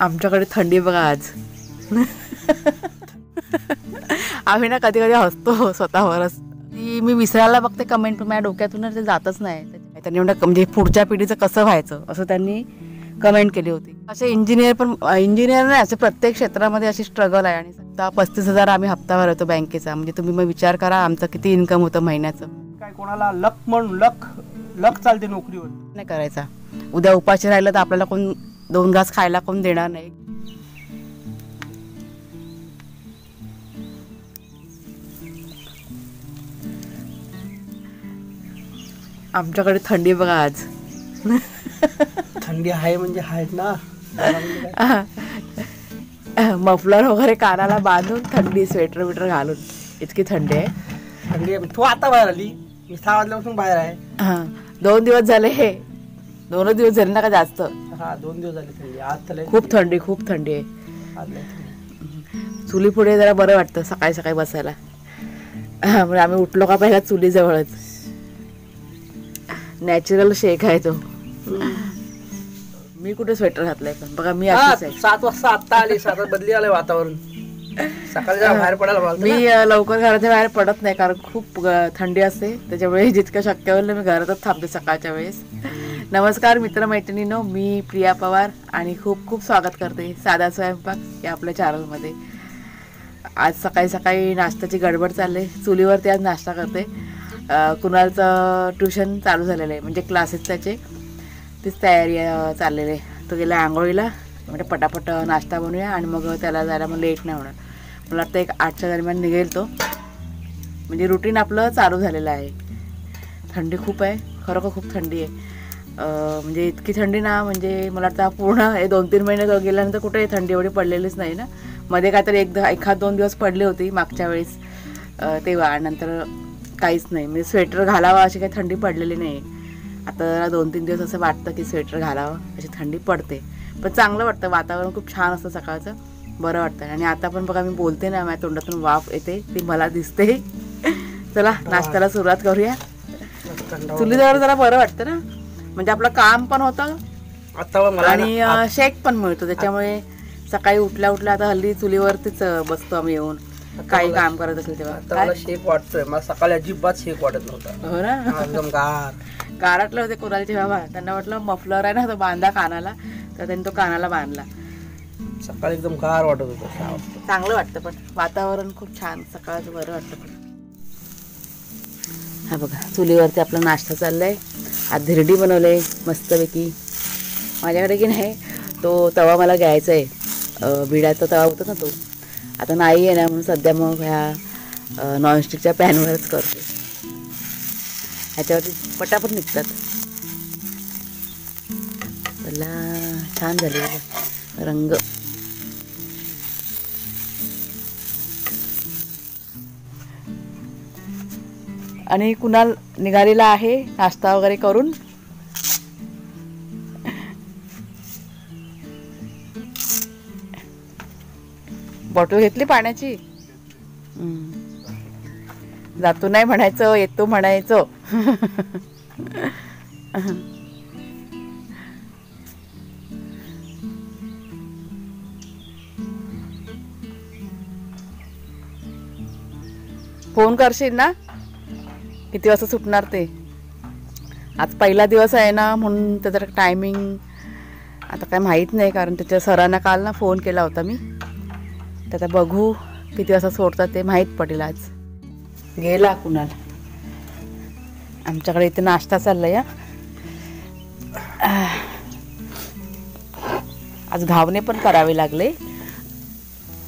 आमच्याकडे थंडी बघा आज. आम्ही ना कधी कधी हसतो स्वतःवरच. ती मी विसरायला बघते कमेंट, माझ्या डोक्यातून ते जातच नाही. त्यांनी म्हणजे पुढच्या पिढीचं कसं व्हायचं असं त्यांनी कमेंट केली होती. असे इंजिनियर नाही, असे प्रत्येक क्षेत्रामध्ये अशी स्ट्रगल आहे. आणि 35,000 आम्ही हप्ता भरतो बँकेचा. म्हणजे तुम्ही मग विचार करा आमचं किती इन्कम होतं महिन्याचं. काय कोणाला लक म्हणून लक चालते नोकरीवर नाही करायचा. उद्या उपाशी राहिलं तर आपल्याला कोण 2 घास खायला कोण देणार नाही. आमच्याकडे थंडी बघा आज. थंडी आहे म्हणजे आहेत ना. मफलर वगैरे कानाला बांधून थंडी, स्वेटर बिटर घालून इतकी थंडी आहे. थंडी आहे. तू आता बाहेर आली, मी 6 वाजल्यापासून बाहेर आहे. 2 दिवस झाले. हे 2 दिवस झाले ना का जास्त. हा 2 दिवस झाले थंडी. आज तर खूप थंडी आहे. चुली पुढे जरा बरं वाटतं सकाळी सकाळी बसायला. म्हणजे आम्ही उठलो का पहिला चुली जवळच. नॅचरल शेक आहे तो. मी कुठे स्वेटर घातलाय पण बघा मी 7 वाजता आता आली. 7 बदली आलंय वातावरण. सकाळी बाहेर पडायला मी लवकर घराच्या बाहेर पडत नाही कारण खूप थंडी असते. त्याच्यामुळे जितकं शक्य होईल मी घरातच थांबते सकाळच्या वेळेस. नमस्कार मित्रमैत्रिणींनो, मी प्रिया पवार आणि खूप खूप स्वागत करते साधा स्वयंपाक या आपल्या चॅनलमध्ये. आज सकाळी सकाळी नाश्त्याची गडबड चालली. चुलीवरती आज नाश्ता करते. कुणालचं ट्युशन चालू झालेलं आहे, म्हणजे क्लासेस त्याचे, तीच तयारी चाललेली आहे. तो गेला आंघोळीला. म्हणजे पटापट नाश्ता बनवूया आणि मग त्याला जायला मग लेट नाही होणार. मला वाटतं 8च्या दरम्यान निघेल तो. म्हणजे रुटीन आपलं चालू झालेलं आहे. थंडी खूप आहे, खरोखर खूप थंडी आहे. म्हणजे इतकी थंडी ना, म्हणजे मला वाटतं पूर्ण हे 2-3 महिने गेल्यानंतर कुठे थंडी एवढी पडलेलीच नाही ना. मध्ये काहीतरी 1-2 दिवस पडली होती मागच्या वेळेस तेव्हा, नंतर काहीच नाही. म्हणजे स्वेटर घालावा अशी काही थंडी पडलेली नाही. आता 2-3 दिवस असं वाटतं की स्वेटर घालावं अशी थंडी पडते. पण चांगलं वाटतं, वातावरण खूप छान असतं सकाळचं, बरं वाटतं. आणि आता पण बघा मी बोलते ना, माझ्या तोंडातून वाफ येते, ती मला दिसते. चला नाश्त्याला सुरुवात करूया. चुलीजवळ जरा बरं वाटतं ना, म्हणजे आपलं काम पण होतं आणि शेक पण मिळतो. त्याच्यामुळे सकाळी उठल्या आता हल्ली चुलीवरतीच बसतो आम्ही येऊन, काही काम करत असेल तेव्हा. शेक वाटतोय मला. सकाळी अजिबात शेक वाटत नव्हता. हो ना, एकदम गारटले होते कोणालचे बाबा. त्यांना वाटलं मफलर आहे ना तो बांधा कानाला, तर त्यांनी तो कानाला बांधला. सकाळी एकदम गार वाटत होतं. चांगलं वाटतं, पण वातावरण खूप छान सकाळचं बरं वाटतं. पण हा बघा चुलीवरती आपला नाश्ता चाललाय. आज धिरडी बनवले मस्तपैकी. माझ्याकडे की नाही तो तवा मला घ्यायचा आहे, भिडाचा तवा होता ना तो. आता नाही आहे ना, म्हणून सध्या मग ह्या नॉनस्टिकच्या पॅनवरच करते. ह्याच्यावरती पटापट निघतात. त्याला छान झाले रंग. आणि कुणाल निघालेला आहे नाश्ता वगैरे करून. बॉटल घेतली पाण्याची. जातो नाही म्हणायचं, येतो म्हणायचं. फोन करशील ना किती वाजता सुटणार ते. आज पहिला दिवस आहे ना, म्हणून त्याचा टायमिंग आता काय माहीत नाही, कारण त्याच्या सरांना काल ना फोन केला होता मी. तर आता बघू किती वाजता सोडतात ते माहीत पडेल. आज गेला कुणाल. आमच्याकडे इथे नाश्ता चाललाय. आज घावणे पण करावे लागले,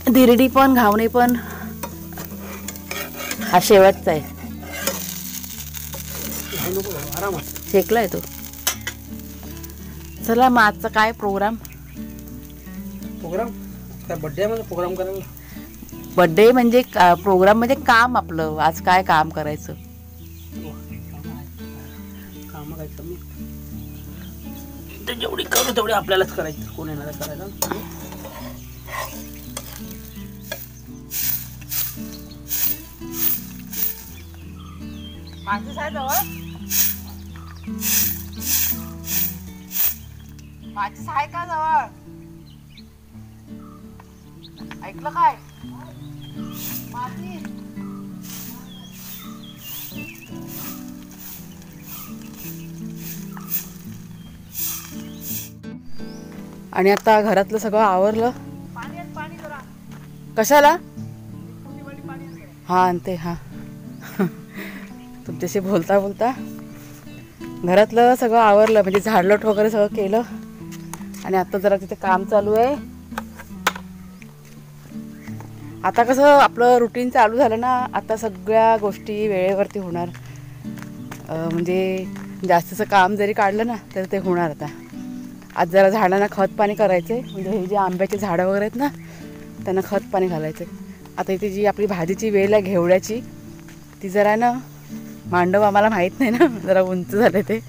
धिरडी पण घावणे पण. हा शेवटचा आहे, शेकलाय तो. चला मग आजचा काय प्रोग्राम काय बर्थडे मध्ये प्रोग्राम करायला. बर्थडे म्हणजे प्रोग्राम म्हणजे काम आपलं. आज काय काम करायचं. काम काय कमी, जेवढी करू तेवढी आपल्यालाच करायचं, कोण येणार करायला. माणूस आहे जवळ, माणूस आहे का जवळ. ऐकलं काय माती? आणि आता घरातलं सगळं आवरलं. कशाला? हा आणते. हा तुमच्याशी बोलता बोलता घरातलं सगळं आवरलं, म्हणजे झाडलोट वगैरे सगळं केलं. आणि आता जरा तिथे काम चालू आहे. आता कसं आपलं रुटीन चालू झालं ना, आता सगळ्या गोष्टी वेळेवरती होणार. म्हणजे जास्तीचं काम जरी काढलं ना तर ते होणार. आता आज जरा झाडांना खत पाणी करायचं आहे. म्हणजे हे जे आंब्याचे झाडं वगैरे आहेत ना त्यांना खत पाणी घालायचं आहे. आता इथे जी आपली भाजीची वेल आहे घेवड्याची, ती जरा ना मांडव आम्हाला माहीत नाही ना, जरा उंच झाले ते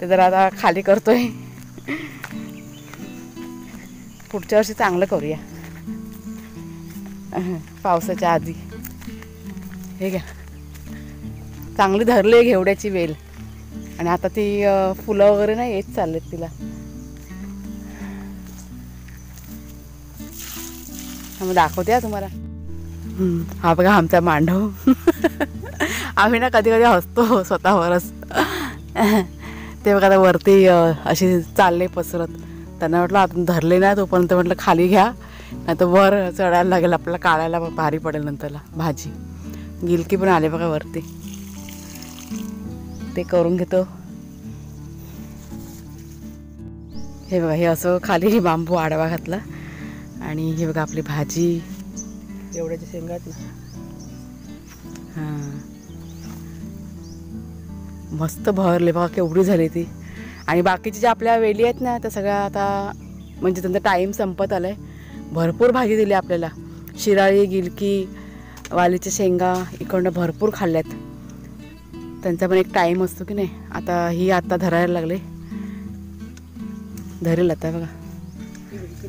जरा आता खाली करतोय. पुढच्या वर्षी चांगलं करूया पावसाच्या आधी. हे घ्या, चांगली धरली घेवड्याची वेल. आणि आता ती फुलं वगैरे नाही येत चाललेत तिला. मग दाखवते तुम्हाला. हा बघा आमचा मांडव. आम्ही ना कधी कधी हसतो स्वतःवरच. ते बघा आता वरती अशी चालले पसरत. त्यांना म्हटलं आता धरले ना तोपर्यंत म्हटलं खाली घ्या, नाही तर वर चढायला लागेल आपल्याला, काढायला भारी पडेल नंतरला भाजी. गिलकी पण आले बघा वरती, ते करून घेतो. हे बघा हे असं खाली बांबू आडवा घातला. आणि हे बघा आपली भाजी एवढ्याची शेंगा आहेत ना. हां मस्त भरले बघा, केवढी झाली ती. आणि बाकीच्या ज्या आपल्या वेली आहेत ना त्या सगळ्या आता म्हणजे त्यांचा टाईम संपत आला आहे. भरपूर भाजी दिली आपल्याला. शिराळी, गिलकी, वालीच्या शेंगा इकडनं भरपूर खाल्ल्यात. त्यांचा पण एक टाईम असतो की नाही. आता ही आता धरायला लागले, धरेल आता बघा.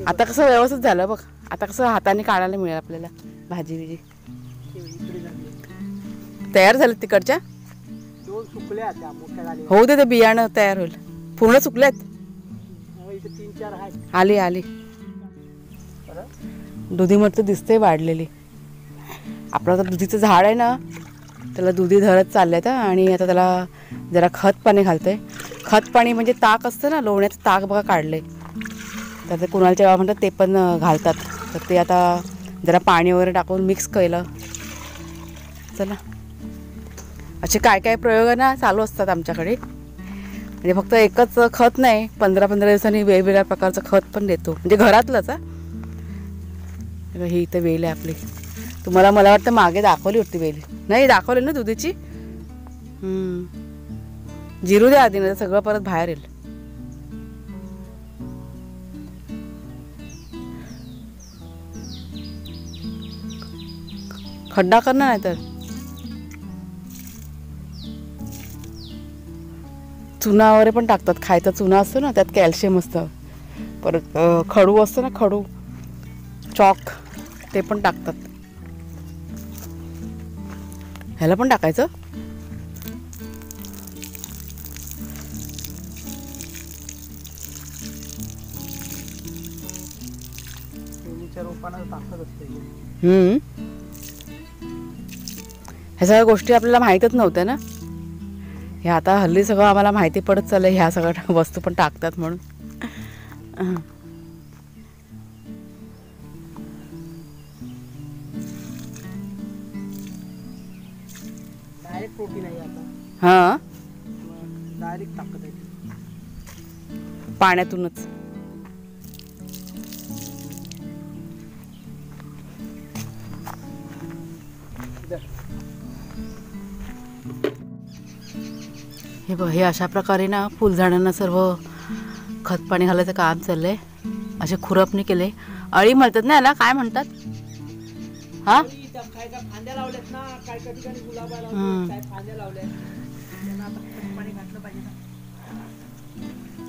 आता कसं व्यवस्थित झालं बघ. आता कसं हाताने काढायला मिळेल आपल्याला भाजी बिजी. तयार झालेत तिकडच्या. सुकल्या त्या मोठ्या झाल्या. होऊ दे, ते बियाणं तयार होईल. पूर्ण सुकलेत. इथे 3-4 आहेत. आली आली. दुधी मस्त दिसते वाढलेली. आपलं आता दुधीचं झाड आहे ना, त्याला दुधी धरत चालल्यात. आणि आता त्याला जरा खत पाणी घालते. खत पाणी म्हणजे ताक असतं ना, लोण्याचं ताक बघा काढले. तर ते कुणालच्या गावा म्हणतात ते पण घालतात. तर ते आता जरा पाणी वगैरे टाकून मिक्स केलं. चला असे काय काय प्रयोग ना चालू असतात आमच्याकडे. म्हणजे फक्त एकच खत नाही, 15-15 दिवसांनी वेगवेगळ्या प्रकारचं खत पण देतो. म्हणजे घरातलंच. ही इथं वेल आहे आपली. तुम्हाला मला वाटतं मागे दाखवली होती वेल. नाही दाखवली ना दुधीची. जिरू द्या आधी, नाही सगळं परत बाहेर येईल. खड्डा कर ना, नाही तर चुना वगैरे पण टाकतात. खायचा चुना असतो ना, त्यात कॅल्शियम असतं. परत खडू असतो ना, खडू चॉक, ते पण टाकतात. ह्याला पण टाकायचं. ह्या सगळ्या गोष्टी आपल्याला माहीतच नव्हत्या ना. हे आता हल्ली सगळं आम्हाला माहिती पडत चाललंय. ह्या सगळ्या वस्तू पण टाकतात म्हणून. डायरेक्ट प्रोटीन आहे आता. हां डायरेक्ट ताकद आहे पाण्यातूनच. हे बघ, हे अशा प्रकारे ना फुलझाडांना सर्व खत पाणी घालायचं काम चाललंय. असे खुरपणी केले. अळी म्हणतात ना याला, काय म्हणतात? हा फांद्या लावल्यात ना, काय कधी कधी गुलाबा लावल्यात, काय फांद्या लावल्यात. त्यांना आता खत पाणी घातलं पाहिजे ना.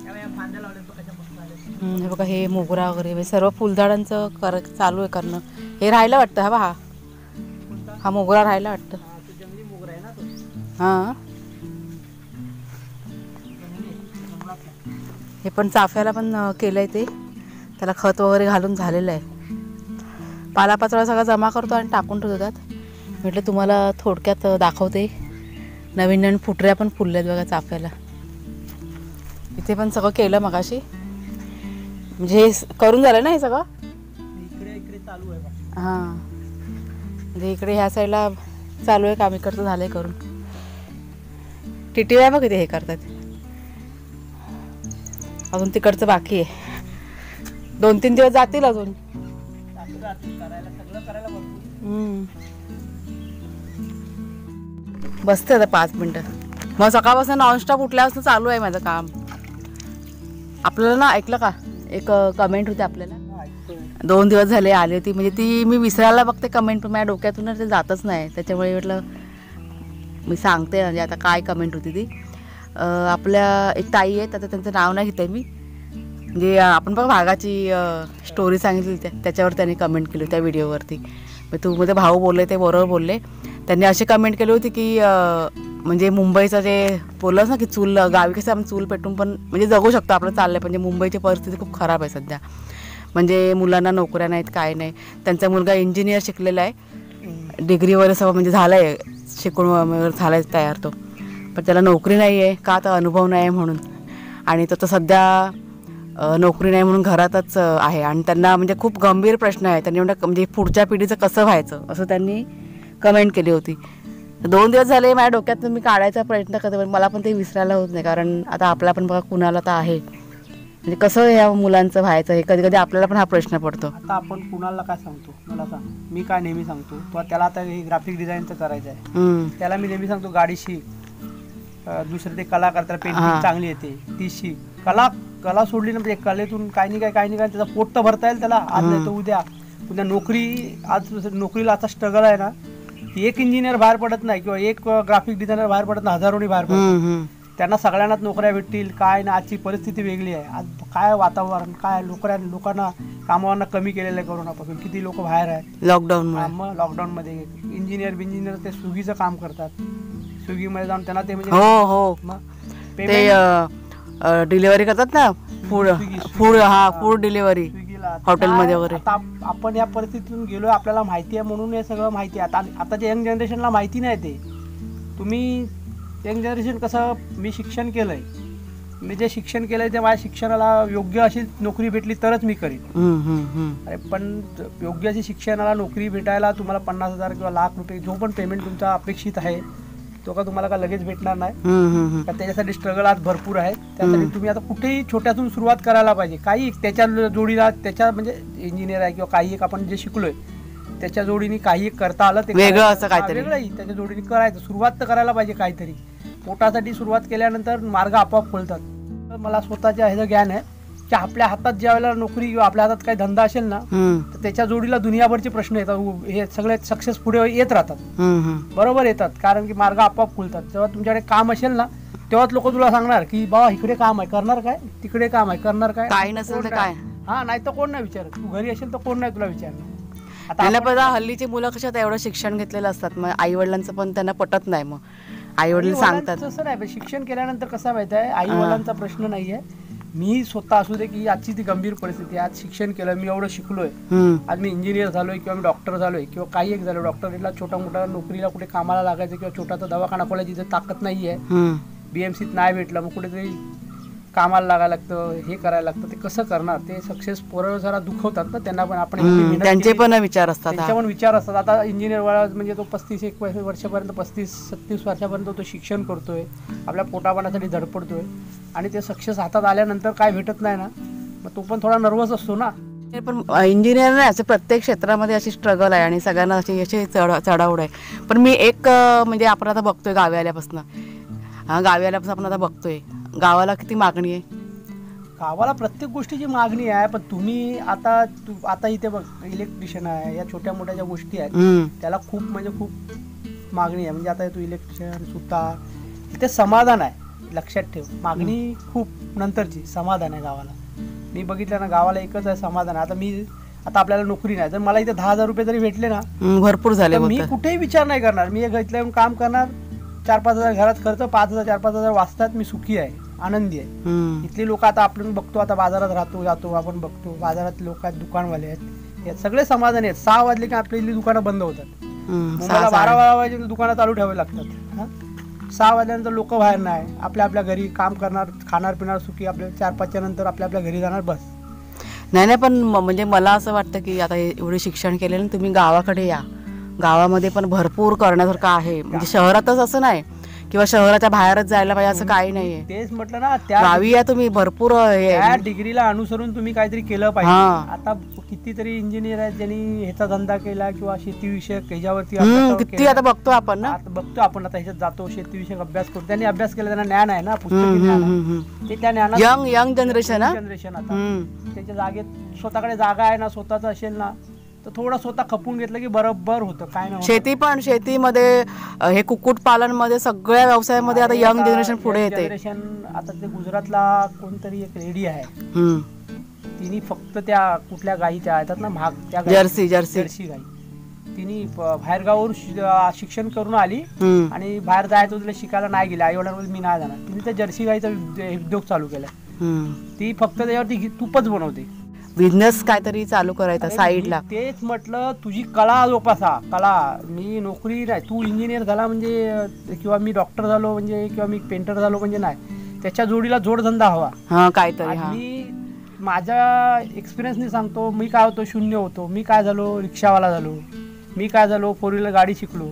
त्यामुळे फांद्या लावल्यात तो कशा मस्त आल्या. हे बघा हे मोगरा वगैरे सर्व फुलझाडांचं चालू आहे करणं. हे राहिलं वाटतं. हा बघा, हा मोगरा राहिला वाटतं. जंगली मोगरा आहे ना तो. हां हे पण चाफ्याला पण केलंय. ते त्याला खत वगैरे घालून झालेलं आहे. पालापाचोळा सगळा जमा करतो आणि टाकून ठेवतात. म्हटलं तुम्हाला थोडक्यात दाखवते. नवीन नवीन फुटऱ्या पण फुलल्यात बघा चाफ्याला. इथे पण सगळं केलं मगाशी, म्हणजे हे करून झालं ना हे सगळं. इकडे चालू आहे. हां, म्हणजे इकडे ह्या साईडला चालू आहे काम, इकडचं झालंय करून. टिटीला बघ इथे हे करतात, अजून तिकडचं बाकी आहे. 2-3 दिवस जातील अजून. बसते आता 5 मिनिटं. मग सकाळपासून नॉनस्टॉप उठल्यापासून चालू आहे माझं काम. आपल्याला ना ऐकलं का, एक कमेंट होती आपल्याला 2 दिवस झाले आली होती, म्हणजे ती मी विसरायला बघते कमेंट, पण माझ्या डोक्यातून ते जातच नाही. त्याच्यामुळे म्हटलं मी सांगते, म्हणजे आता काय कमेंट होती ती. आपल्या एक ताई आहेत, आता त्यांचं नाव नाही घेते मी, म्हणजे आपण बघ भागाची स्टोरी सांगितली त्याच्यावर त्यांनी कमेंट केली त्या व्हिडिओवरती. मग तू मध्ये भाऊ बोलले ते बरोबर बोलले. त्यांनी अशी कमेंट केली होती की म्हणजे मुंबईचं जे बोललंच ना की चूल गावी कसं आपण चूल पेटून पण म्हणजे जगू शकतो, आपलं चाललं आहे. म्हणजे मुंबईची परिस्थिती खूप खराब आहे सध्या, म्हणजे मुलांना नोकऱ्या नाहीत, काय नाही. त्यांचा मुलगा इंजिनियर शिकलेला आहे, डिग्री वगैरे सगळं म्हणजे झालं आहे, शिकून वगैरे झाला आहे तयार तो, पण त्याला नोकरी नाही आहे. का तर अनुभव नाही आहे म्हणून. आणि तो तर सध्या नोकरी नाही म्हणून घरातच आहे. आणि त्यांना म्हणजे खूप गंभीर प्रश्न आहे. त्यांनी म्हणजे पुढच्या पिढीचं कसं व्हायचं असं त्यांनी कमेंट केली होती. 2 दिवस झाले माझ्या डोक्यातून मी काढायचा प्रयत्न करते, पण मला पण ते विसरायला होत नाही. कारण आता आपला पण बघा कुणाला तर आहे, म्हणजे कसं ह्या मुलांचं व्हायचं हे कधी कधी आपल्याला पण हा प्रश्न पडतो. आता आपण कुणाला काय सांगतो, मला सांग, मी काय नेहमी सांगतो, तो त्याला आता हे ग्राफिक डिझाईनचं करायचं आहे, त्याला मी नेहमी सांगतो गाडी शिक, दुसरं ते कला करताना पेंटिंग चांगली येते ती शिक. कला सोडली ना म्हणजे कलेतून काही नाही काय त्याचं पोट तर भरता येईल त्याला. आज नाही तर उद्या नोकरी, आज नोकरीला असा स्ट्रगल आहे ना की एक इंजिनियर बाहेर पडत नाही किंवा एक ग्राफिक डिझायनर बाहेर पडत नाही, हजारोनी बाहेर पडतात. त्यांना सगळ्यांनाच नोकऱ्या भेटतील काय ना. आजची परिस्थिती वेगळी आहे. आज काय वातावरण, काय लोकांना कामावरनं कमी केलेलं आहे कोरोनापासून. किती लोक बाहेर आहेत लॉकडाऊन. मग लॉकडाऊनमध्ये इंजिनियर ते स्विगीचं काम करतात. स्विगीमध्ये जाऊन त्यांना ते म्हणजे हो ते डिलिव्हरी करतात ना, फूड डिलिव्हरी हॉटेलमध्ये वगैरे. आपण या परिस्थितीतून गेलोय, आपल्याला माहिती आहे म्हणून हे सगळं माहिती आहे. आताच्या यंग जनरेशनला माहिती नाही. ते तुम्ही यंग जनरेशन कसं, मी शिक्षण केलंय, मी जे शिक्षण केलंय ते माझ्या शिक्षणाला योग्य अशी नोकरी भेटली तरच मी करीन. अरे पण योग्य अशी शिक्षणाला नोकरी भेटायला तुम्हाला 50,000 किंवा लाख रुपये जो पण पेमेंट तुमचा अपेक्षित आहे तो का तुम्हाला का लगेच भेटणार नाही. त्याच्यासाठी स्ट्रगल आज भरपूर आहे. त्यासाठी तुम्ही आता कुठेही छोट्यातून सुरुवात करायला पाहिजे. काही त्याच्या जोडीला त्याच्या म्हणजे इंजिनियर आहे किंवा काही एक आपण जे शिकलोय त्याच्या जोडीने काही एक करता आलं ते वेगळं असं काहीतरी वेगळंही त्याच्या जोडीने करायचं. सुरुवात तर करायला पाहिजे काहीतरी. पोटासाठी सुरुवात केल्यानंतर मार्ग आपोआप खोलतात. तर मला स्वतःच्या ह्याचं ज्ञान आहे की आपल्या हातात ज्या वेळेला नोकरी किंवा आपल्या हातात काही धंदा असेल ना तर त्याच्या जोडीला दुनियाभरचे प्रश्न येतात. हे सगळे सक्सेस पुढे येत राहतात, बरोबर येतात. कारण की मार्ग आपोआप खुलतात. जेव्हा तुमच्याकडे काम असेल ना तेव्हाच लोक तुला सांगणार की बाबा इकडे काम आहे करणार काय, तिकडे काम आहे करणार काय. काही नसेल तर काय, हा नाही तर कोण नाही विचारत. तू घरी असेल तर कोण नाही तुला विचारणार. त्यांना पण हल्लीची मुलं कशी एवढं शिक्षण घेतलेलं असतात, मग आई वडिलांचं पण त्यांना पटत नाही. मग आई वडील सांगतात तसं नाही. शिक्षण केल्यानंतर कसं माहिती आहे, आई वडिलांचा प्रश्न नाहीये. मी स्वतः असू दे की आजची ती गंभीर परिस्थिती, आज शिक्षण केलं, मी एवढं शिकलोय, आज मी इंजिनियर झालोय किंवा मी डॉक्टर झालोय किंवा काही एक झालो, डॉक्टरला छोटा मोठा नोकरीला कुठे कामाला लागायचं किंवा छोटासा दवाखाना खोलायची जर ताकद नाहीये, BMCत नाही भेटलं, मग कुठेतरी कामाला लागायला लागतं, हे करायला लागतं. ते कसं करणार. ते सक्सेस पोरं जरा दुखवतात ना त्यांना पण. आपण त्यांचे पण विचार असतात, त्यांच्या पण विचार असतात. आता इंजिनियर वाला म्हणजे तो 35-1 वर्षापर्यंत 35-36 वर्षापर्यंत तो शिक्षण करतोय, आपल्या पोटापाण्यासाठी धडपडतोय आणि ते सक्सेस हातात आल्यानंतर काय भेटत नाही ना, मग तो पण थोडा नर्वस असतो ना. पण इंजिनियर नाही असं प्रत्येक क्षेत्रामध्ये अशी स्ट्रगल आहे आणि सगळ्यांना अशी चढाओढ आहे. पण मी एक म्हणजे आपण आता बघतोय गावी आल्यापासून आपण आता बघतोय गावाला किती मागणी आहे. गावाला प्रत्येक गोष्टीची मागणी आहे. पण तुम्ही आता इथे बघ इलेक्ट्रिशियन आहे, या छोट्या मोठ्या ज्या गोष्टी आहेत त्याला खूप म्हणजे खूप मागणी आहे. म्हणजे आता तू इलेक्ट्रिशियन सुतार, इथे समाधान आहे. लक्षात ठेव, मागणी खूप नंतरची, समाधान आहे गावाला. मी बघितलं ना गावाला एकच आहे समाधान. आता आपल्याला नोकरी नाही, जर मला इथे 10,000 रुपये जरी भेटले ना भरपूर झाले, मी कुठेही विचार नाही करणार. मी इथल्या येऊन काम करणार, 4-5 हजार घरात खर्च, 5,000 4-5 हजार वाचतात, मी सुखी आहे, आनंदी आहे. इथली लोक आता आपण बघतो, आता बाजारात जातो आपण बघतो बाजारात लोक आहेत, दुकानवाले आहेत, हे सगळे समाधानी आहेत. 6 वाजले की आपली दुकानं बंद होतात. मुंबईला 12 वाजले दुकानं चालू ठेवावी लागतात. 6 वाजल्यानंतर लोक बाहेर नाही, आपल्या घरी काम करणार, खाणार पिणार सुखी, आपल्या 4-5च्या नंतर आपल्या घरी जाणार बस. नाही पण म्हणजे मला असं वाटतं की आता एवढे शिक्षण केलेलं तुम्ही गावाकडे या, गावामध्ये पण भरपूर करण्यासारखं आहे. म्हणजे शहरातच असं नाही किंवा शहराच्या बाहेरच जायला पाहिजे असं काही नाहीये. तेच म्हटलं ना, त्या गावी या तुम्ही भरपूर त्या डिग्रीला अनुसरून तुम्ही काहीतरी केलं पाहिजे. आता कितीतरी इंजिनियर आहेत ज्यांनी ह्याचा धंदा केला किंवा शेतीविषयक ह्याच्यावरती किती आता बघतो आपण ना, बघतो आपण आता ह्याच्यात जातो, शेतीविषयक अभ्यास करतो. त्यांनी अभ्यास केला, त्यांना ज्ञान आहे ना, पुस्तकी ज्ञान. ते त्या ज्ञानात यंग जनरेशन आता त्याच्या जागेत स्वतःकडे जागा आहे ना, स्वतःच असेल ना, तर थोडं स्वतः खपून घेतलं की बरोबर होतं. काय नाही, शेतीमध्ये हे कुक्कुटपालन मध्ये सगळ्या व्यवसायामध्ये आता यंग जनरेशन पुढे येते. आता ते गुजरातला कोणतरी एक लेडी आहे, तिने फक्त त्या कुठल्या गायी त्या येतात ना महाग, त्या जर्सी गाई, तिने बाहेरगावावरून शिक्षण करून आली आणि बाहेर जायचं तिला शिकायला नाही गेली. आई वडिलांमध्ये मी नाही जाणार. तिने त्या जर्सी गाईचा उद्योग चालू केला. ती फक्त त्याच्यावरती तूपच बनवते. बिझनेस काहीतरी चालू करायचा साईडला. तेच म्हटलं, तुझी कला जोपासा. कला, मी नोकरी नाही, तू इंजिनियर झाला म्हणजे किंवा मी डॉक्टर झालो म्हणजे किंवा मी पेंटर झालो म्हणजे नाही, त्याच्या जोडीला जोडधंदा हवा काहीतरी. मी माझ्या एक्सपिरियन्सने सांगतो, मी काय होतो, शून्य होतो. मी काय झालो, रिक्षावाला झालो. मी काय झालो, 4 व्हीलर गाडी शिकलो.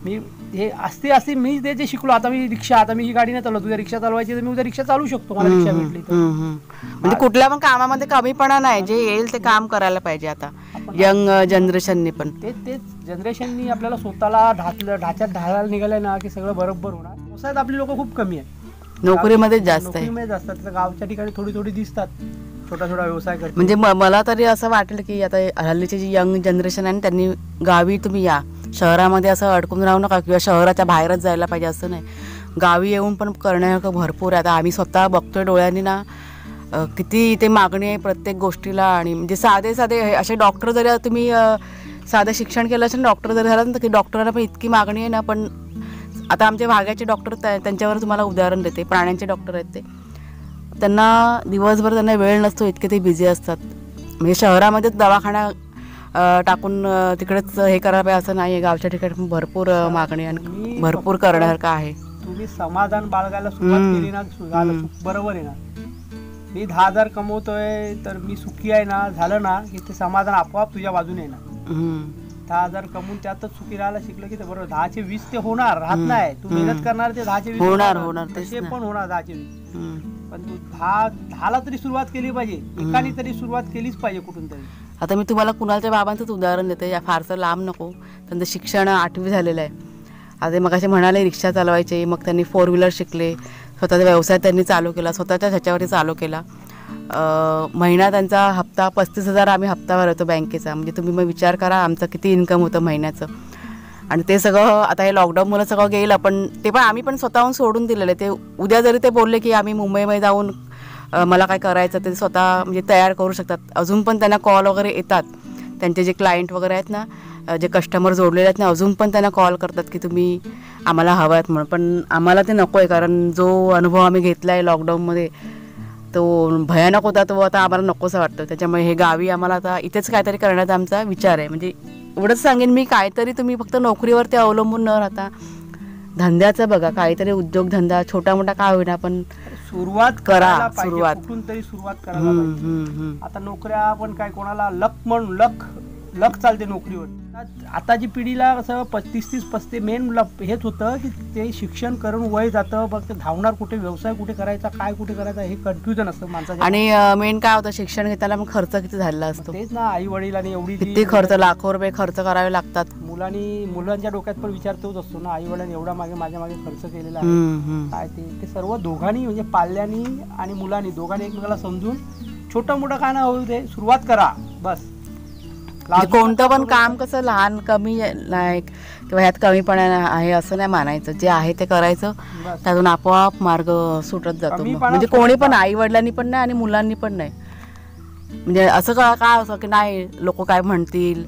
मी हे असते मी ते जे शिकलो. आता मी रिक्षा, आता मी ही गाडी नाही चालवत, उद्या रिक्षा चालवायची तर मी उद्या रिक्षा चालू शकतो, मला रिक्षा भेटली तर. म्हणजे कुठल्या पण कामामध्ये कमीपणा नाही, जे येईल ते काम करायला पाहिजे. आता यंग जनरेशननी पण तेच जनरेशननी आपल्याला स्वतःला ढाच्यात ढाळायला निघालंय ना की सगळं बरोबर होणार. व्यवसायात आपली लोक खूप कमी आहेत, नोकरीमध्ये जास्त आहे. गावच्या ठिकाणी थोडी दिसतात, छोटा व्यवसाय करतात. म्हणजे मला तरी असं वाटलं की आता हल्लीची जी यंग जनरेशन आहे त्यांनी गावी तुम्ही या, शहरामध्ये असं अडकून राहू नका किंवा शहराच्या बाहेरच जायला पाहिजे असं नाही. गावी येऊन पण करण्यासारखं भरपूर आहे. आता आम्ही स्वतः बघतोय डोळ्यांनी ना, किती इथे मागणी आहे प्रत्येक गोष्टीला. आणि म्हणजे साधे असे डॉक्टर जरी तुम्ही साधं शिक्षण केलं असेल, डॉक्टर जरी झालं ना, की डॉक्टरांना पण इतकी मागणी आहे ना. पण आता आमचे भाग्याचे डॉक्टर, त्यांच्यावर तुम्हाला उदाहरण देते, प्राण्यांचे डॉक्टर आहेत ते, त्यांना दिवसभर त्यांना वेळ नसतो, इतके ते बिझी असतात. म्हणजे शहरामध्येच दवाखाना टाकून तिकडेच हे करायला पाहिजे असं नाही आहे. गावच्या ठिकाणी भरपूर मागणी आणि भरपूर करण्यासारखं आहे. तुम्ही समाधान बाळगायला सुरुवात केली ना, बरोबर आहे ना. मी 10,000 कमवतोय तर मी सुखी आहे ना, झालं ना की ते समाधान आपोआप तुझ्या बाजूने येणार. 10,000 कमवून त्यातच सुखी राहायला शिकलं की ते बरोबर. 10चे 20 ते होणार, राहत नाही. तू मेहनत करणार ते 10चे 20 होणार तसे पण होणार 10चे 20. पण तू 10ला तरी सुरुवात केली पाहिजे, एकाने तरी सुरुवात केलीच पाहिजे कुठून तरी. आता मी तुम्हाला कुणालच्या बाबांचंच उदाहरण देते, या फारसं लांब नको. त्यांचं शिक्षण 8वी झालेलं आहे. आता मग असे म्हणाले रिक्षा चालवायचे, मग त्यांनी 4 व्हीलर शिकले, स्वतःचा व्यवसाय त्यांनी चालू केला, स्वतःच्या ह्याच्यावरती चालू केला. महिना त्यांचा हप्ता 35,000 आम्ही हप्ता भरवतो बँकेचा. म्हणजे तुम्ही मग विचार करा आमचं किती इन्कम होतं महिन्याचं. आणि ते सगळं आता हे लॉकडाऊनमुळे सगळं गेलं, पण ते पण आम्ही पण स्वतःहून सोडून दिलेलं. ते उद्या जरी ते बोलले की आम्ही मुंबईमध्ये जाऊन मला काय करायचं ते स्वतः म्हणजे तयार करू शकतात. अजून पण त्यांना कॉल वगैरे येतात, त्यांचे जे क्लायंट वगैरे आहेत ना, जे कस्टमर जोडलेले आहेत ना, अजून पण त्यांना कॉल करतात की तुम्ही आम्हाला हवं आहेत म्हणून. पण आम्हाला ते नको आहे, कारण जो अनुभव आम्ही घेतला आहे लॉकडाऊनमध्ये तो भयानक होता, तो आता आम्हाला नकोसा वाटतो. त्याच्यामुळे हे गावी आम्हाला आता इथेच काहीतरी करण्याचा आमचा विचार आहे. म्हणजे एवढंच सांगेन मी, काहीतरी तुम्ही फक्त नोकरीवरती अवलंबून न राहता धंद्याचं बघा, काहीतरी उद्योगधंदा छोटा मोठा काय होईना पण सुरुवात करा. कुठून तरी सुरुवात करायला पाहिजे. आता नोकऱ्या आपण काय कोणाला लक चालते नोकरीवर. आताची पिढीला कसं 35-35 मेन हेच होतं की ते शिक्षण करून वय जातं, फक्त धावणार कुठे, व्यवसाय कुठे करायचा, काय कुठे करायचा हे कन्फ्युजन असतं माणसाचं. आणि मेन काय होतं, शिक्षण घेताना मग खर्च किती झालेला असतो. तेच ना, आई वडिलांनी एवढी किती खर्च, लाखो रुपये खर्च करावे लागतात. मुलांच्या डोक्यात पण विचार तोच असतो ना, आई वडिलांनी एवढा माझ्या मागे खर्च केलेला आहे. काय ते सर्व दोघांनी म्हणजे पाल्यांनी आणि मुलांनी दोघांनी एकमेकाला समजून छोटं मोठं काय ना होऊ दे, सुरुवात करा बस. कोणतं पण काम कसं लहान कमी नाही किंवा ह्यात कमीपणा आहे असं नाही मानायचं. जे आहे ते करायचं, त्यातून आपोआप मार्ग सुटत जातो. म्हणजे कोणी पण, आई वडिलांनी पण नाही आणि मुलांनी पण नाही. म्हणजे असं काय असं की नाही लोक काय म्हणतील,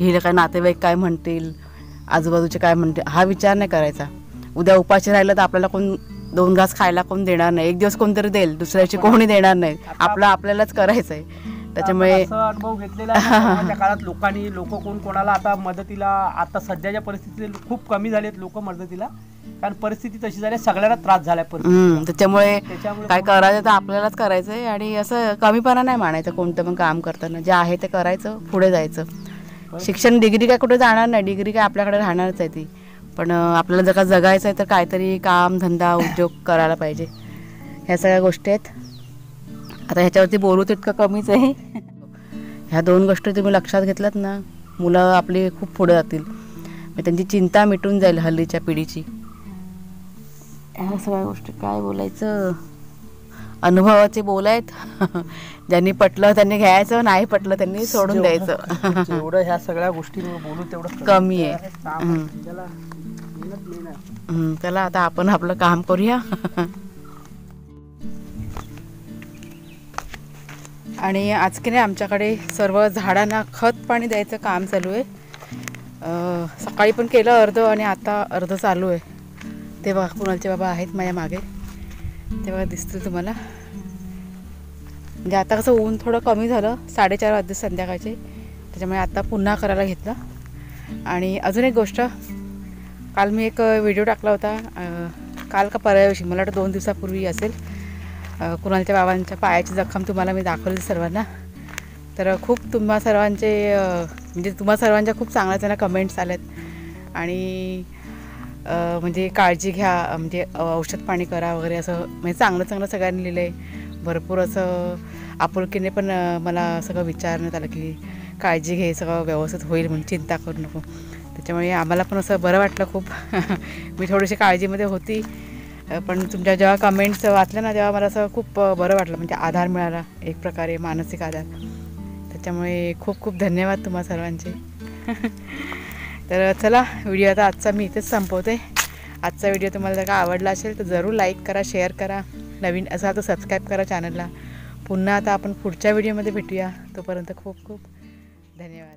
हे काय नातेवाईक काय म्हणतील, आजूबाजूचे काय म्हणतील, हा विचार नाही करायचा. उद्या उपाशी राहिलं तर आपल्याला कोण 2 घास खायला कोण देणार नाही. एक दिवस कोणतरी देईल, दुसऱ्याची कोणी देणार नाही. आपल्यालाच करायचं आहे. त्याच्यामुळे आपण असं अनुभव घेतलेला आहे कोरोनाच्या काळात लोक कोण कोणाला आता मदतीला, आता सध्याच्या परिस्थितीत खूप कमी झालेत लोक मदतीला, कारण परिस्थिती तशी झाली, सगळ्यांना त्रास झालाय परिस्थितीचा. त्याच्यामुळे त्याच्यामुळे काय करायचं तर आपल्यालाच करायचं आहे आणि असं कमीपणा नाही मानायचं कोणतं पण काम करताना. जे आहे ते करायचं, पुढे जायचं. शिक्षण डिग्री काय कुठे जाणार नाही, डिग्री काय आपल्याकडे राहणारच आहे ती, पण आपल्याला जर का जगायचं आहे तर काहीतरी काम धंदा उद्योग करायला पाहिजे. ह्या सगळ्या गोष्टी आहेत. आता ह्याच्यावरती बोलू तितकं कमीच आहे. ह्या 2 गोष्टी तुम्ही लक्षात घेतल्यात ना, मुलं आपली खूप पुढे जातील, त्यांची चिंता मिटून जाईल हल्लीच्या पिढीची. ह्या सगळ्या गोष्टी काय बोलायचं, अनुभवाचे बोल आहेत. ज्यांनी पटलं त्यांनी घ्यायचं, नाही पटलं त्यांनी सोडून द्यायचं. जेवढं ह्या सगळ्या गोष्टी बोलू तेवढं कमी आहे. चला आता आपण आपलं काम करूया. आणि आज की नाही आमच्याकडे सर्व झाडांना खत पाणी द्यायचं काम चालू आहे. सकाळी पण केलं अर्ध आणि आता अर्ध चालू आहे. ते बघा कुणालचे बाबा आहेत माझ्या मागे, ते बघा दिसतील तुम्हाला. म्हणजे आता कसं ऊन थोडं कमी झालं, 4:30 वाजले संध्याकाळचे, त्याच्यामुळे आता पुन्हा करायला घेतलं. आणि अजून एक गोष्ट, काल मी एक व्हिडिओ टाकला होता, काल का परवा दिवशी, मला वाटतं 2 दिवसापूर्वी असेल. कुणालच्या बाबांच्या पायाची जखम तुम्हाला मी दाखवली सर्वांना. तर खूप तुम्हा सर्वांच्या खूप चांगल्या कमेंट्स आल्यात. आणि म्हणजे काळजी घ्या, म्हणजे औषध पाणी करा वगैरे असं, म्हणजे चांगलं सगळ्यांनी लिहिलं आहे. भरपूर असं आपुलकीने पण मला सगळं विचारण्यात आलं की काळजी घे, सगळं व्यवस्थित होईल म्हणून, चिंता करू नको. त्याच्यामुळे आम्हाला पण असं बरं वाटलं खूप. मी थोडीशी काळजीमध्ये होती, पण तुमच्या जेव्हा कमेंट्स वाचल्या ना तेव्हा मला असं खूप बरं वाटलं, म्हणजे आधार मिळाला एक प्रकारे, मानसिक आधार. त्याच्यामुळे खूप खूप धन्यवाद तुम्हा सर्वांचे. तर चला, व्हिडिओ आता आजचा मी इथेच संपवते. आजचा व्हिडिओ तुम्हाला जर का आवडला असेल तर जरूर लाईक करा, शेअर करा, नवीन असाल तर सबस्क्राईब करा चॅनलला. पुन्हा आता आपण पुढच्या व्हिडिओमध्ये भेटूया. तोपर्यंत खूप खूप धन्यवाद.